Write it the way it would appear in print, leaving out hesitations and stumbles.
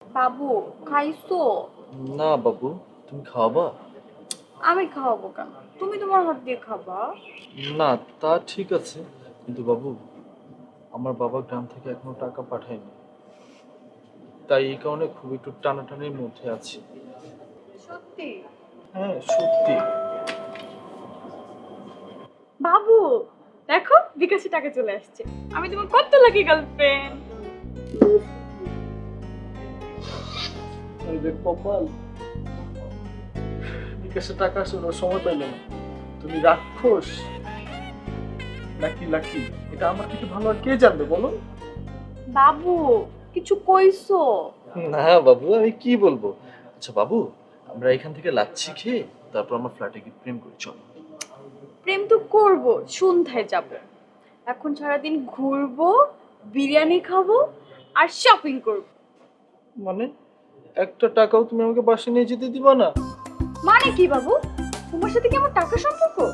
বাবু খাইছো? না বাবু, তুমি খাওয়াবা? আমি খাওয়াবো কেন? তুমি তোমার হাত দিয়ে খাবা। না, তা ঠিক আছে, কিন্তু বাবু আমার বাবা গ্রাম থেকে এখনো টাকা পাঠায়নি, তাই এই কারণে খুব একটু টানাটানির মধ্যে আছি। সত্যি? হ্যাঁ সত্যি। বাবু দেখো বিকাশে টাকা চলে আসছে। আমি তোমার কত লাকি গার্লফ্রেন্ড। কপাল, বিকাশে টাকা আসলে সময় পাইল না। তুমি রাক্ষস নাকি লাকি, এটা আমার কিছু ভালো আর কে জানবে বলো? বাবু কিছু কইছো? না বাবু, আমি কি বলবো। আচ্ছা বাবু, আমরা এখান থেকে লাচ্ছি খেয়ে তারপর আমার ফ্ল্যাটে গিয়ে প্রেম করি, চলো। প্রেম তো করবো, সন্ধ্যায় যাব। এখন সারাদিন ঘুরবো, বিরিয়ানি খাবো আর শপিং করবো। মানে একটা টাকাও তুমি আমাকে বাসে নিয়ে যেতে দিবা না? মানে কি বাবু? তোমার সাথে কি আমার টাকা সম্পর্ক?